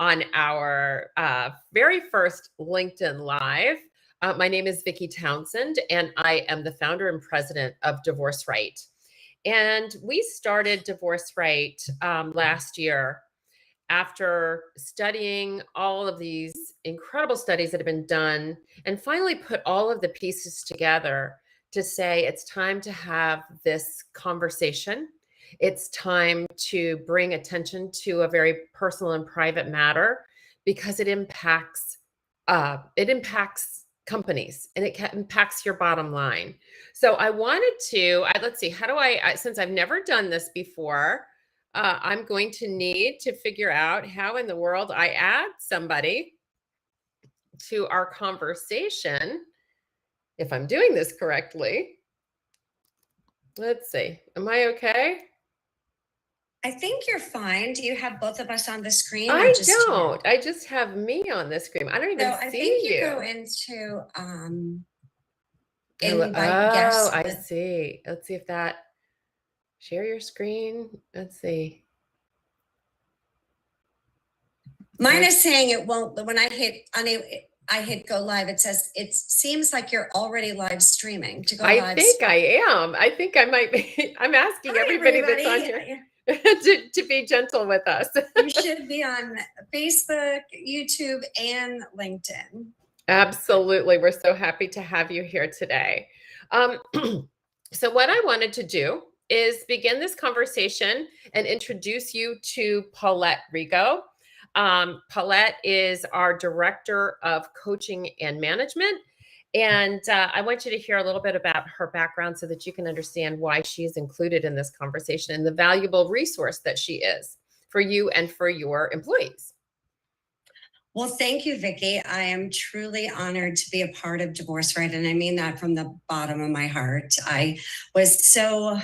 on our very first LinkedIn Live. My name is Vicki Townsend, and I am the founder and president of Divorce Right. And we started Divorce Right last year after studying all of these incredible studies that have been done and finally put all of the pieces together to say it's time to have this conversation. It's time to bring attention to a very personal and private matter because it impacts companies and it impacts your bottom line. So I wanted to, let's see, how do since I've never done this before, I'm going to need to figure out how in the world I add somebody to our conversation, if I'm doing this correctly. Let's see, am I okay? I think you're fine. Do you have both of us on the screen? I don't. I just have me on the screen. I don't even see you. I think you go into invite guests. Oh, I see. Let's see if that, share your screen. Let's see. Mine is saying it won't, but when I hit go live, it says it seems like you're already live streaming. To go live. I think I am. I think I might be. I'm asking everybody that's on here to be gentle with us. You should be on Facebook, YouTube, and LinkedIn. Absolutely. We're so happy to have you here today. So what I wanted to do is begin this conversation and introduce you to Paulette Rigo. Paulette is our Director of Coaching and Management. And I want you to hear a little bit about her background so that you can understand why she's included in this conversation and the valuable resource that she is for you and for your employees. Well, thank you, Vicki. I am truly honored to be a part of Divorce Right, and I mean that from the bottom of my heart. I was so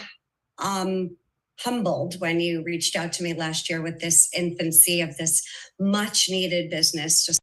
humbled when you reached out to me last year with this infancy of this much needed business. Just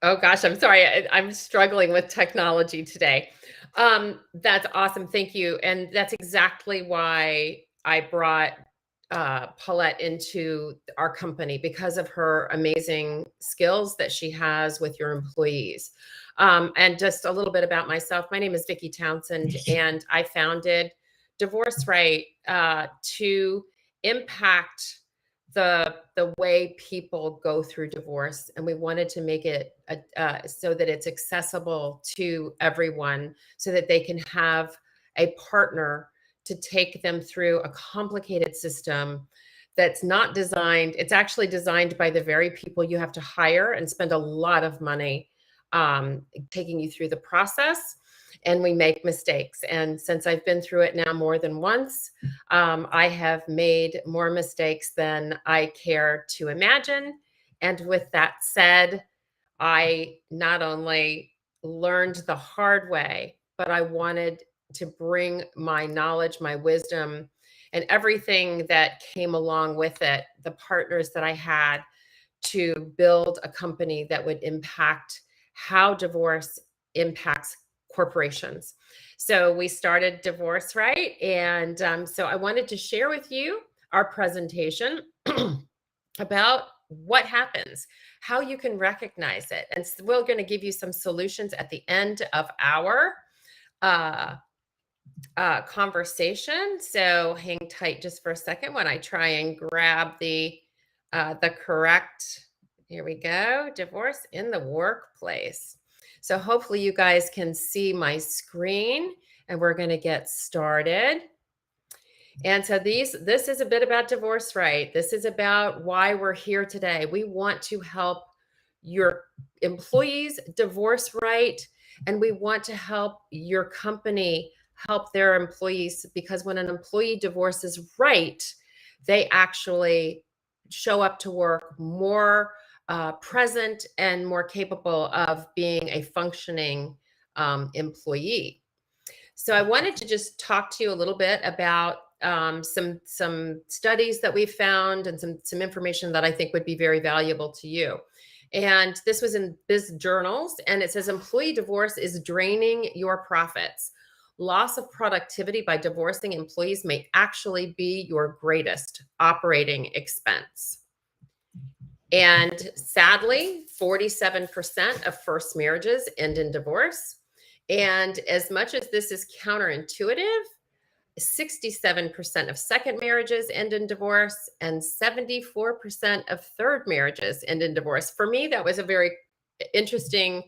Oh gosh, I'm sorry. I'm struggling with technology today. That's awesome. Thank you. And that's exactly why I brought Paulette into our company, because of her amazing skills that she has with your employees. And just a little bit about myself. My name is Vicki Townsend, and I founded Divorce Right to impact the way people go through divorce, and we wanted to make it so that it's accessible to everyone, so that they can have a partner to take them through a complicated system that's not designed. It's actually designed by the very people you have to hire and spend a lot of money taking you through the process. And we make mistakes. And since I've been through it now more than once, I have made more mistakes than I care to imagine. And with that said, I not only learned the hard way, but I wanted to bring my knowledge, my wisdom, and everything that came along with it, the partners that I had, to build a company that would impact how divorce impacts corporations. So we started Divorce Right. And so I wanted to share with you our presentation about what happens, how you can recognize it. And we're going to give you some solutions at the end of our conversation. So hang tight just for a second when I try and grab the correct, here we go, divorce in the workplace. So hopefully you guys can see my screen, and we're going to get started. And so this is a bit about Divorce Right. This is about why we're here today. We want to help your employees divorce right, and we want to help your company help their employees, because when an employee divorces right, they actually show up to work more present and more capable of being a functioning employee. So I wanted to just talk to you a little bit about some studies that we found and some information that I think would be very valuable to you. And this was in Biz Journals, and it says employee divorce is draining your profits. Loss of productivity by divorcing employees may actually be your greatest operating expense. And sadly, 47% of first marriages end in divorce. And as much as this is counterintuitive, 67% of second marriages end in divorce, and 74% of third marriages end in divorce. For me, that was a very interesting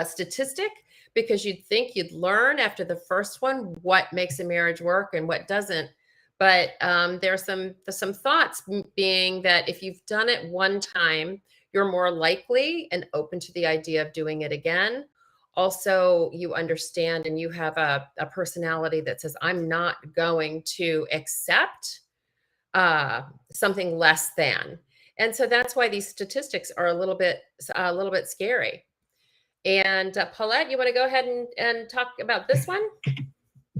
statistic, because you'd think you'd learn after the first one what makes a marriage work and what doesn't. But there's some thoughts being that if you've done it one time, you're more likely and open to the idea of doing it again. Also, you understand and you have a personality that says, I'm not going to accept something less than. And so that's why these statistics are a little bit scary. And Paulette, you want to go ahead and talk about this one?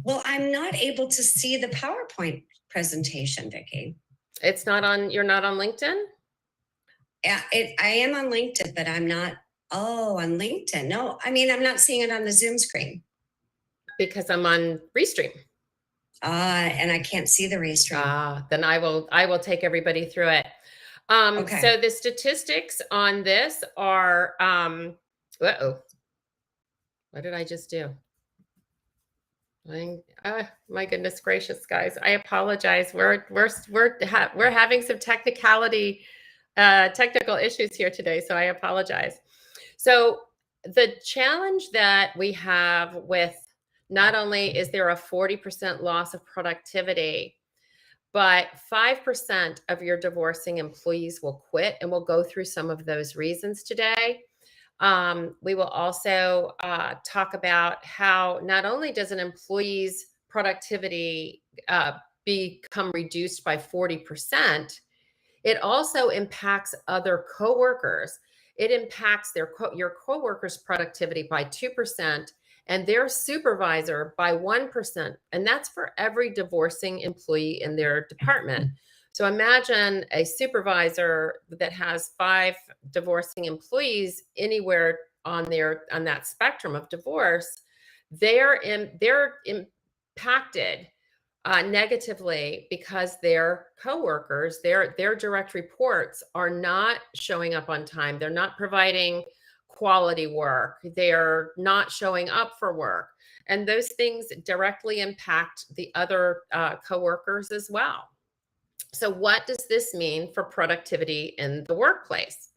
Well, I'm not able to see the PowerPoint presentation, Vicki. It's not on, you're not on LinkedIn? Yeah, I am on LinkedIn, but I'm not. Oh, on LinkedIn. No, I mean, I'm not seeing it on the Zoom screen. Because I'm on Restream. And I can't see the Restream. Then I will take everybody through it. Okay. So the statistics on this are, what did I just do? My goodness gracious, guys! I apologize. We're having some technical issues here today, so I apologize. So the challenge that we have with, not only is there a 40% loss of productivity, but 5% of your divorcing employees will quit, and we'll go through some of those reasons today. We will also talk about how not only does an employee's productivity become reduced by 40%, it also impacts other coworkers. It impacts your coworkers' productivity by 2% and their supervisor by 1%. And that's for every divorcing employee in their department. So imagine a supervisor that has 5 divorcing employees anywhere on that spectrum of divorce. They're impacted negatively because their coworkers, their direct reports, are not showing up on time. They're not providing quality work. They're not showing up for work. And those things directly impact the other coworkers as well. So what does this mean for productivity in the workplace?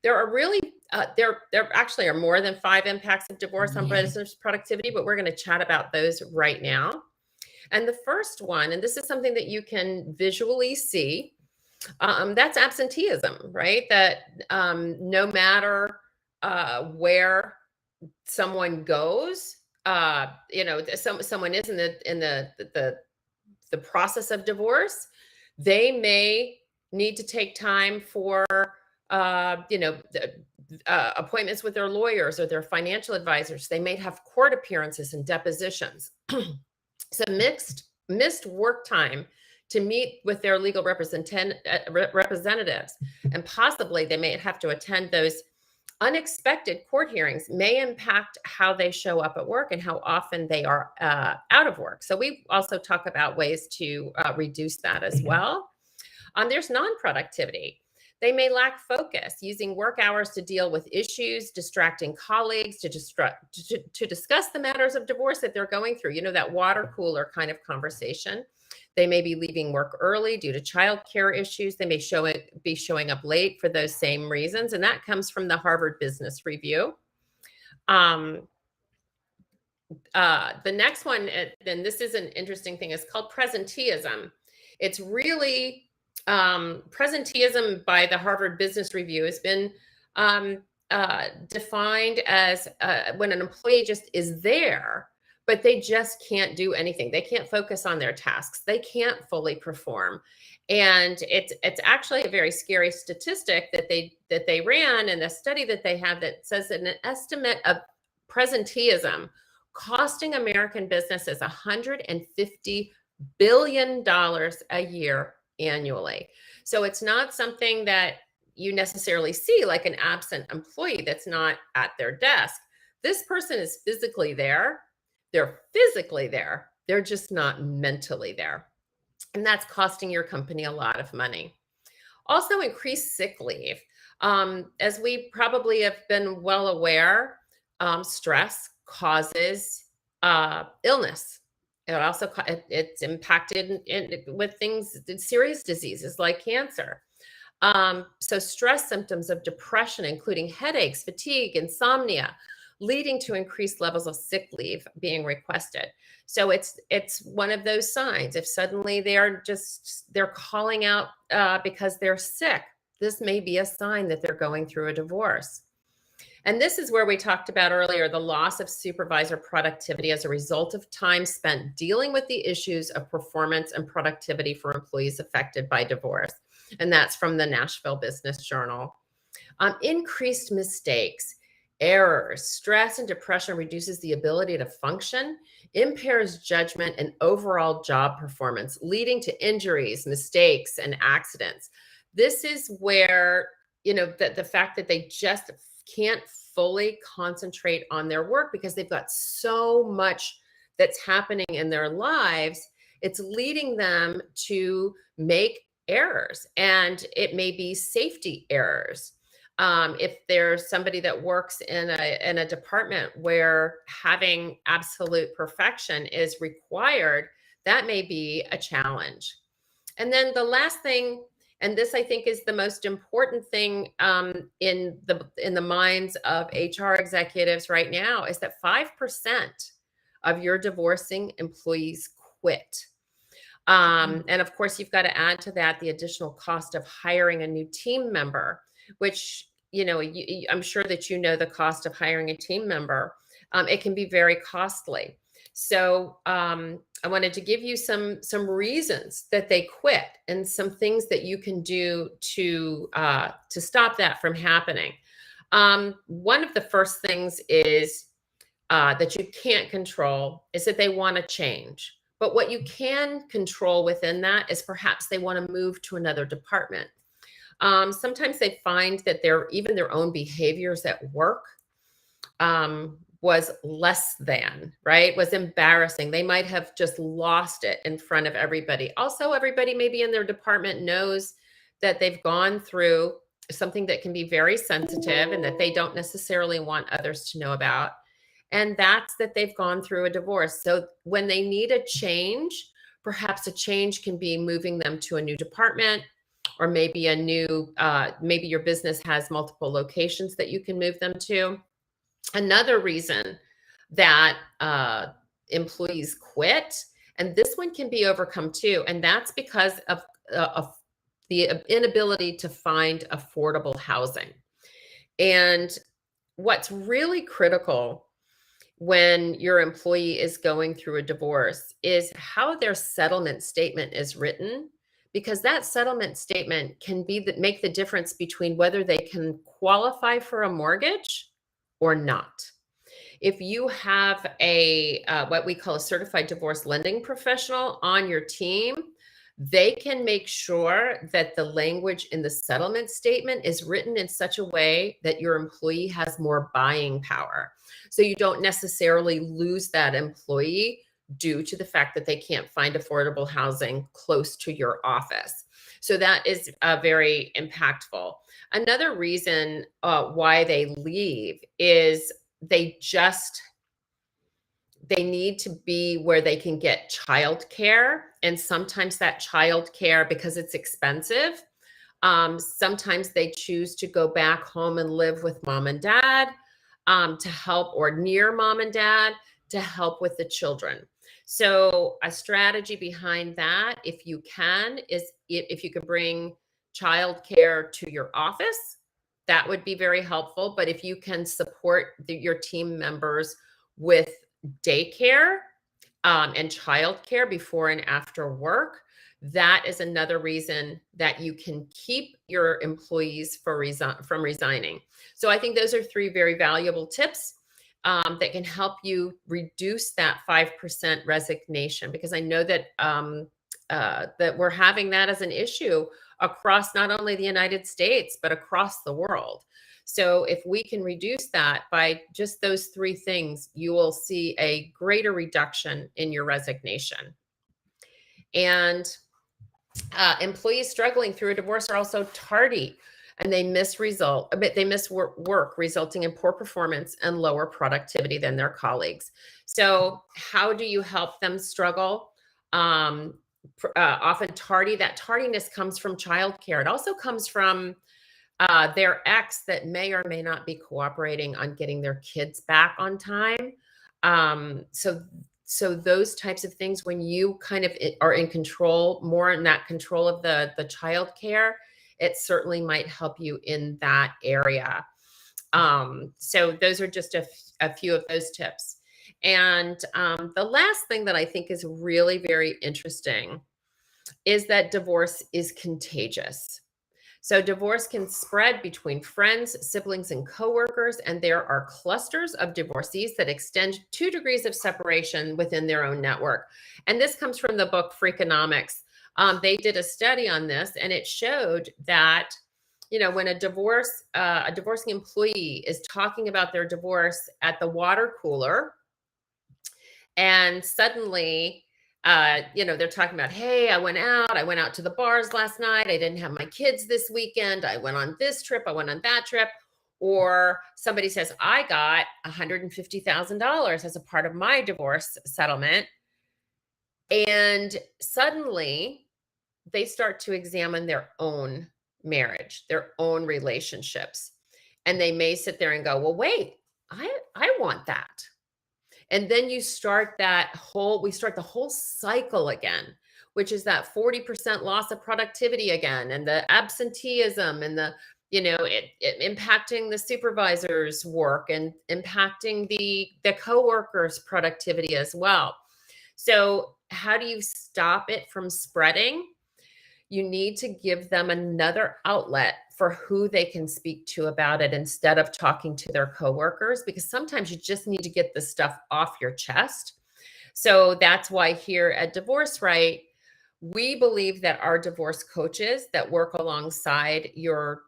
There are really, there actually are more than 5 impacts of divorce on business productivity, but we're going to chat about those right now. And the first one, and this is something that you can visually see, that's absenteeism, right? That no matter where someone goes, someone is in the process of divorce, they may need to take time for appointments with their lawyers or their financial advisors. They may have court appearances and depositions. So missed work time to meet with their legal representatives, and possibly they may have to attend those unexpected court hearings, may impact how they show up at work and how often they are out of work. So we also talk about ways to reduce that as well. There's non-productivity. They may lack focus, using work hours to deal with issues, distracting colleagues, to discuss the matters of divorce that they're going through. That water cooler kind of conversation. They may be leaving work early due to childcare issues. They may be showing up late for those same reasons. And that comes from the Harvard Business Review. The next one, and this is an interesting thing, is called presenteeism. It's really presenteeism by the Harvard Business Review has been defined as when an employee just is there, but they just can't do anything. They can't focus on their tasks. They can't fully perform. And it's actually a very scary statistic that they ran in a study that they have that says that an estimate of presenteeism costing American businesses $150 billion a year annually. So it's not something that you necessarily see like an absent employee that's not at their desk. This person is physically there. They're physically there. They're just not mentally there. And that's costing your company a lot of money. Also, increased sick leave. As we probably have been well aware, stress causes illness. It also it's impacted with things, serious diseases like cancer. So stress symptoms of depression, including headaches, fatigue, insomnia, leading to increased levels of sick leave being requested. So it's one of those signs. If suddenly they're calling out because they're sick, this may be a sign that they're going through a divorce. And this is where we talked about earlier, the loss of supervisor productivity as a result of time spent dealing with the issues of performance and productivity for employees affected by divorce. And that's from the Nashville Business Journal. Increased mistakes, errors, stress, and depression reduces the ability to function, impairs judgment and overall job performance, leading to injuries, mistakes, and accidents. This is where, the fact that they just can't fully concentrate on their work because they've got so much that's happening in their lives, it's leading them to make errors, and it may be safety errors. If there's somebody that works in a department where having absolute perfection is required, that may be a challenge. And then the last thing, and this I think is the most important thing in the minds of HR executives right now, is that 5% of your divorcing employees quit. And of course, you've got to add to that the additional cost of hiring a new team member, which, I'm sure that the cost of hiring a team member. It can be very costly. So I wanted to give you some reasons that they quit and some things that you can do to stop that from happening. One of the first things is that you can't control is that they want to change. But what you can control within that is perhaps they want to move to another department. Sometimes they find that even their own behaviors at work was less than, right? Was embarrassing. They might have just lost it in front of everybody. Also, everybody maybe in their department knows that they've gone through something that can be very sensitive and that they don't necessarily want others to know about. And that's that they've gone through a divorce. So when they need a change, perhaps a change can be moving them to a new department, or maybe maybe your business has multiple locations that you can move them to. Another reason that employees quit, And this one can be overcome too. And that's because of the inability to find affordable housing. And what's really critical when your employee is going through a divorce is how their settlement statement is written, because that settlement statement can be make the difference between whether they can qualify for a mortgage or not. If you have a what we call a certified divorce lending professional on your team, they can make sure that the language in the settlement statement is written in such a way that your employee has more buying power. So you don't necessarily lose that employee due to the fact that they can't find affordable housing close to your office. So that is very impactful. Another reason why they leave is they need to be where they can get childcare. And sometimes that childcare, because it's expensive, sometimes they choose to go back home and live with mom and dad to help, or near mom and dad to help with the children. So a strategy behind that, if you can, is if you could bring childcare to your office, that would be very helpful. But if you can support your team members with daycare and childcare before and after work, that is another reason that you can keep your employees from resigning. So I think those are three very valuable tips that can help you reduce that 5% resignation, because I know that that we're having that as an issue across not only the United States, but across the world. So if we can reduce that by just those three things, you will see a greater reduction in your resignation. And employees struggling through a divorce are also tardy, and they miss work, resulting in poor performance and lower productivity than their colleagues. So how do you help them struggle? Often that tardiness comes from childcare. It also comes from their ex that may or may not be cooperating on getting their kids back on time. So those types of things, when you kind of are in control, more in that control of the child care, it certainly might help you in that area. So those are just a few of those tips. And the last thing that I think is really very interesting is that divorce is contagious. So divorce can spread between friends, siblings, and coworkers, and there are clusters of divorcees that extend 2 degrees of separation within their own network. And this comes from the book Freakonomics. They did a study on this, and it showed that, you know, when a divorcing employee is talking about their divorce at the water cooler, and suddenly they're talking about, hey, I went out to the bars last night. I didn't have my kids this weekend. I went on this trip. I went on that trip. Or somebody says, I got $150,000 as a part of my divorce settlement. And suddenly they start to examine their own marriage, their own relationships. And they may sit there and go, well, wait, I want that. And then we start the whole cycle again, which is that 40% loss of productivity again, and the absenteeism, and it impacting the supervisor's work and impacting the coworkers' productivity as well. So how do you stop it from spreading? You need to give them another outlet for who they can speak to about it instead of talking to their coworkers, because sometimes you just need to get this stuff off your chest. So that's why here at Divorce Right, we believe that our divorce coaches that work alongside your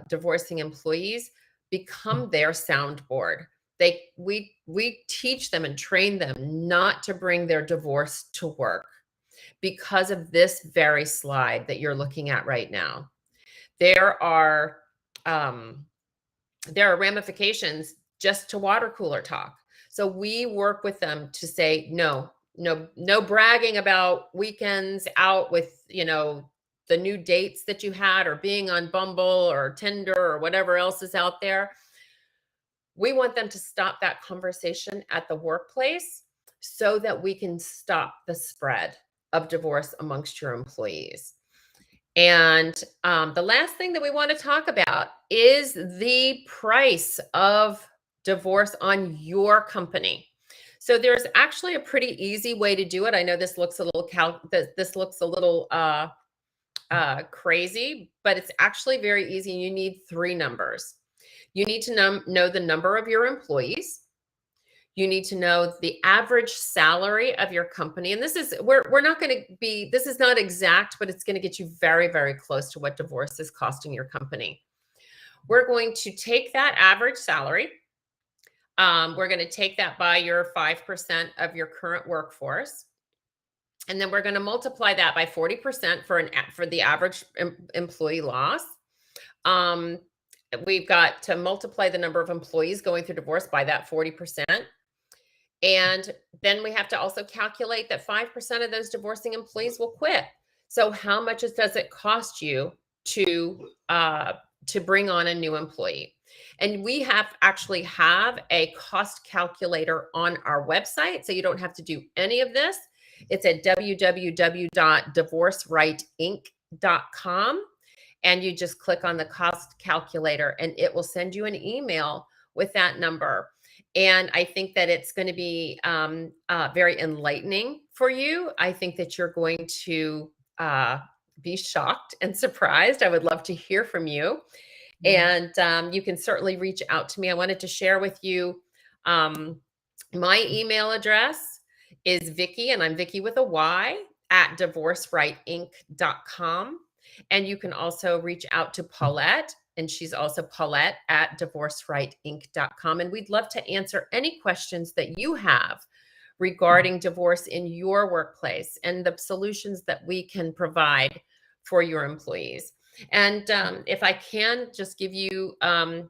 divorcing employees become their soundboard. We teach them and train them not to bring their divorce to work because of this very slide that you're looking at right now. There are ramifications just to water cooler talk. So we work with them to say, no bragging about weekends out with, the new dates that you had, or being on Bumble or Tinder or whatever else is out there. We want them to stop that conversation at the workplace so that we can stop the spread of divorce amongst your employees. And the last thing that we want to talk about is the price of divorce on your company. So there's actually a pretty easy way to do it. I know this looks a little this looks a little crazy, but it's actually very easy. You need three numbers. You need to know the number of your employees. You need to know the average salary of your company. And this is, we're not going to be, this is not exact, but it's going to get you very, very close to what divorce is costing your company. We're going to take that average salary. We're going to take that by your 5% of your current workforce. And then we're going to multiply that by 40% for the average employee loss. We've got to multiply the number of employees going through divorce by that 40%. And then we have to also calculate that 5% of those divorcing employees will quit. So how much does it cost you to bring on a new employee? And we actually have a cost calculator on our website, so you don't have to do any of this. It's at www.divorcerightinc.com, and you just click on the cost calculator, and it will send you an email with that number. And I think that it's going to be very enlightening for you. I think that you're going to be shocked and surprised. I would love to hear from you. And you can certainly reach out to me. I wanted to share with you my email address is Vicki, and I'm Vicki with a Y, at divorcerightinc.com. And you can also reach out to Paulette, and she's also Paulette at divorcerightinc.com. And we'd love to answer any questions that you have regarding divorce in your workplace and the solutions that we can provide for your employees. And if I can just give you a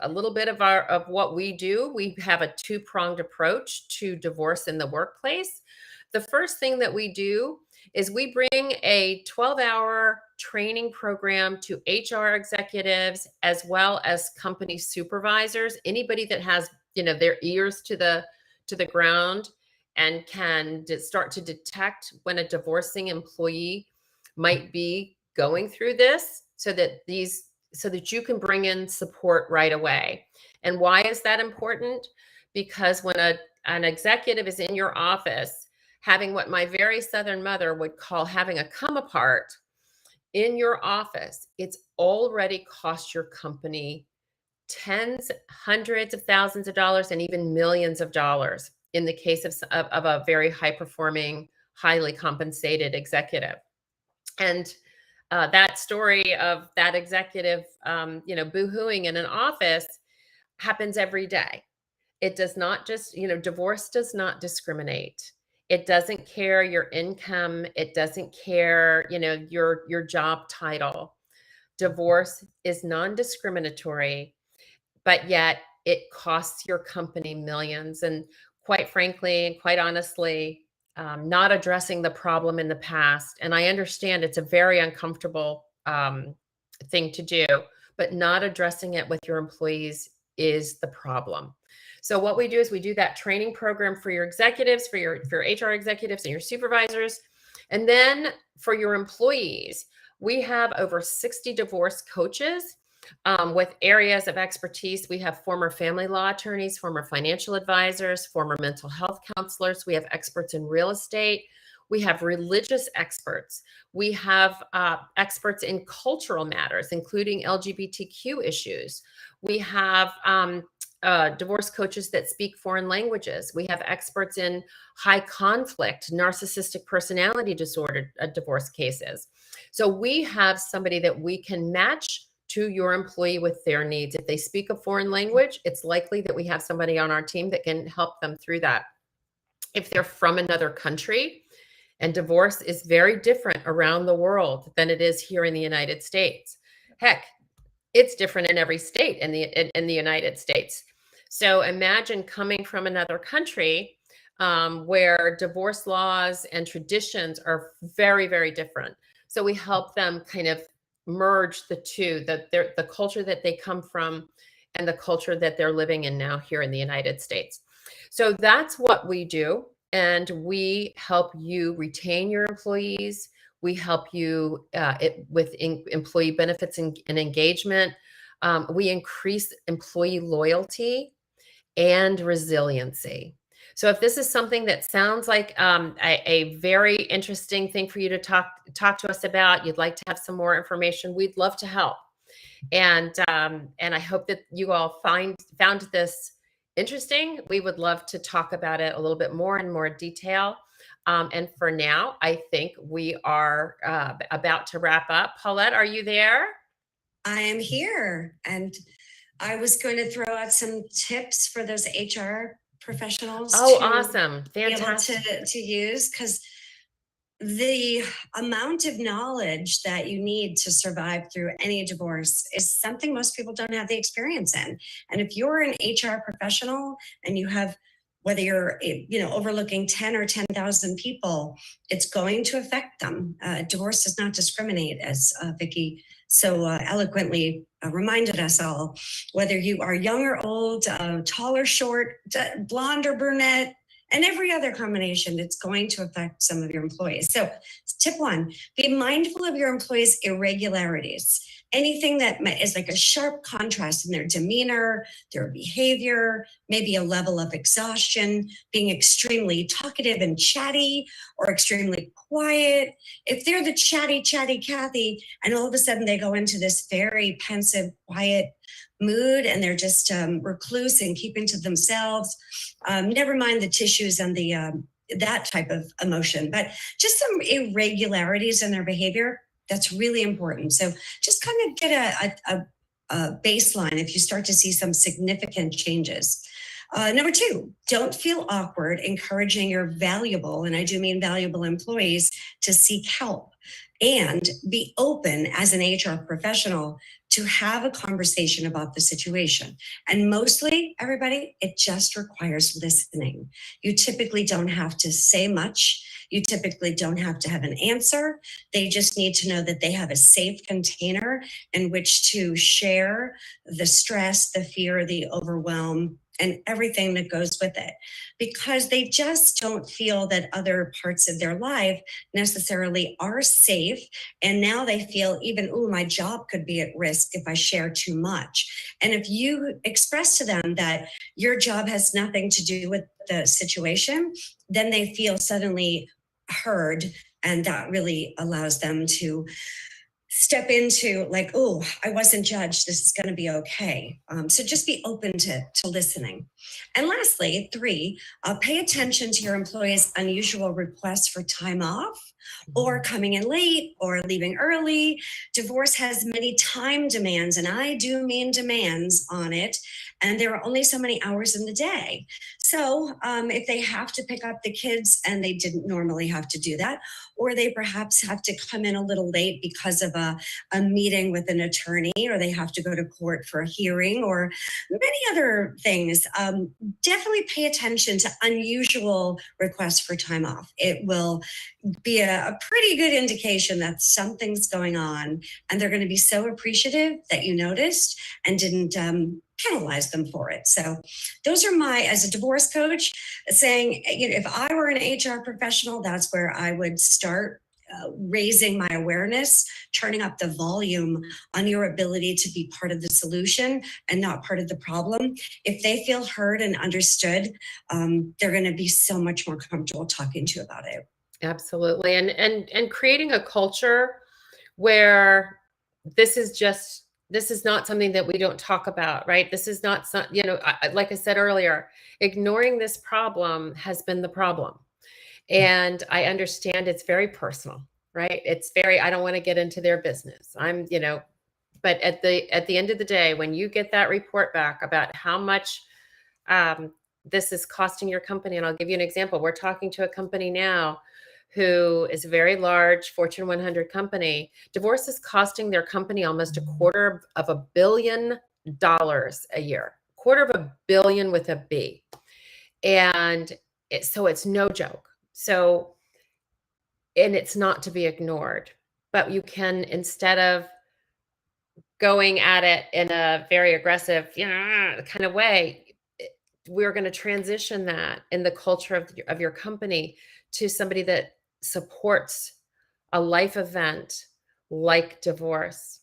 little bit of what we do, we have a two-pronged approach to divorce in the workplace. The first thing that we do is we bring a 12-hour training program to HR executives as well as company supervisors, anybody that has, their ears to the ground and can start to detect when a divorcing employee might be going through this, so that you can bring in support right away. And why is that important? Because when an executive is in your office having what my very Southern mother would call having a come apart in your office, it's already cost your company tens, hundreds of thousands of dollars, and even millions of dollars in the case of a very high performing, highly compensated executive. And that story of that executive, boo-hooing in an office happens every day. It does not just, divorce does not discriminate. It doesn't care your income. It doesn't care, your job title. Divorce is non-discriminatory, but yet it costs your company millions. And quite frankly, and quite honestly, not addressing the problem in the past. And I understand it's a very uncomfortable thing to do, but not addressing it with your employees is the problem. So what we do is we do that training program for your executives, for your HR executives and your supervisors. And then for your employees, we have over 60 divorce coaches with areas of expertise. We have former family law attorneys, former financial advisors, former mental health counselors. We have experts in real estate. We have religious experts. We have experts in cultural matters, including LGBTQ issues. We have divorce coaches that speak foreign languages. We have experts in high conflict, narcissistic personality disorder divorce cases. So we have somebody that we can match to your employee with their needs. If they speak a foreign language, it's likely that we have somebody on our team that can help them through that. If they're from another country, and divorce is very different around the world than it is here in the United States. Heck, it's different in every state in the United States. So imagine coming from another country where divorce laws and traditions are very, very different. So we help them kind of merge the two, the culture that they come from and the culture that they're living in now here in the United States. So that's what we do. And we help you retain your employees. We help you with employee benefits and engagement. We increase employee loyalty and resiliency. So if this is something that sounds like a very interesting thing for you to talk to us about, you'd like to have some more information, we'd love to help. And I hope that you all found this interesting. We would love to talk about it a little bit more in more detail. And for now, I think we are about to wrap up. Paulette, are you there? I am here, and I was going to throw out some tips for those HR professionals. Oh, awesome. Fantastic. Fantastic. To use, because the amount of knowledge that you need to survive through any divorce is something most people don't have the experience in. And if you're an HR professional and you have, whether you're overlooking 10 or 10,000 people, it's going to affect them. Divorce does not discriminate, as Vicki so eloquently reminded us all. Whether you are young or old, tall or short, blonde or brunette, and every other combination, it's going to affect some of your employees. So tip one, be mindful of your employees' irregularities. Anything that is like a sharp contrast in their demeanor, their behavior, maybe a level of exhaustion, being extremely talkative and chatty or extremely quiet. If they're the chatty Kathy, and all of a sudden they go into this very pensive, quiet mood and they're just recluse and keeping to themselves, never mind the tissues and the that type of emotion, but just some irregularities in their behavior, that's really important. So just kind of get a baseline if you start to see some significant changes. Number two, don't feel awkward encouraging your valuable, and I do mean valuable employees, to seek help, and be open as an HR professional to have a conversation about the situation. And mostly, everybody, it just requires listening. You typically don't have to say much. You typically don't have to have an answer. They just need to know that they have a safe container in which to share the stress, the fear, the overwhelm, and everything that goes with it, because they just don't feel that other parts of their life necessarily are safe. And now they feel even, oh, my job could be at risk if I share too much. And if you express to them that your job has nothing to do with the situation, then they feel suddenly heard. And that really allows them to step into like, oh, I wasn't judged. This is going to be okay. So just be open to listening. And lastly, three, pay attention to your employees' unusual requests for time off or coming in late or leaving early. Divorce has many time demands, and I do mean demands on it. And there are only so many hours in the day. So if they have to pick up the kids and they didn't normally have to do that, or they perhaps have to come in a little late because of a meeting with an attorney, or they have to go to court for a hearing, or many other things, definitely pay attention to unusual requests for time off. It will be a pretty good indication that something's going on, and they're going to be so appreciative that you noticed and didn't penalize them for it. So those are as a divorce coach, saying, if I were an HR professional, that's where I would start raising my awareness, turning up the volume on your ability to be part of the solution and not part of the problem. If they feel heard and understood, they're going to be so much more comfortable talking to you about it. Absolutely. And creating a culture where this is not something that we don't talk about, right? This is not like I said earlier, ignoring this problem has been the problem. And I understand it's very personal, right? I don't want to get into their business. But at the end of the day, when you get that report back about how much this is costing your company, and I'll give you an example. We're talking to a company now who is a very large Fortune 100 company. Divorce is costing their company almost $250 million a year, $250 million with a B. And so it's no joke. So, and it's not to be ignored, but you can, instead of going at it in a very aggressive, kind of way, we're going to transition that in the culture of your company to somebody that supports a life event like divorce.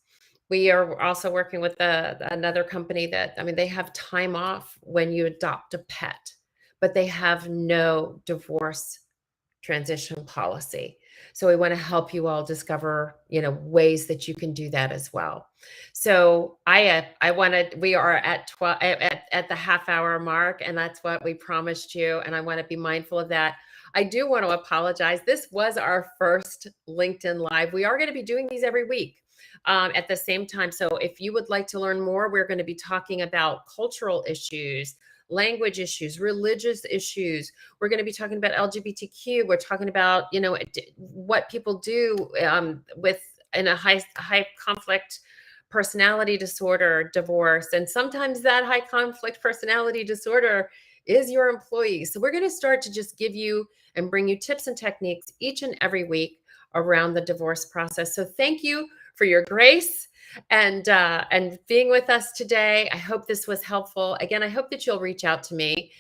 We are also working with another company that, I mean, they have time off when you adopt a pet, but they have no divorce transition policy. So we want to help you all discover, ways that you can do that as well. So we are at 12 at the half hour mark, and that's what we promised you. And I want to be mindful of that. I do want to apologize. This was our first LinkedIn Live. We are going to be doing these every week at the same time. So if you would like to learn more, we're going to be talking about cultural issues, language issues, religious issues. We're going to be talking about LGBTQ. We're talking about, what people do with in a high conflict personality disorder divorce. And sometimes that high conflict personality disorder is your employee. So we're going to start to just give you and bring you tips and techniques each and every week around the divorce process. So thank you for your grace and being with us today. I hope this was helpful. Again, I hope that you'll reach out to me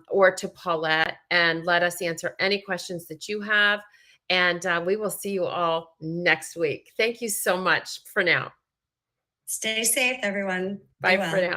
or to Paulette and let us answer any questions that you have. And we will see you all next week. Thank you so much for now. Stay safe, everyone. Bye for now.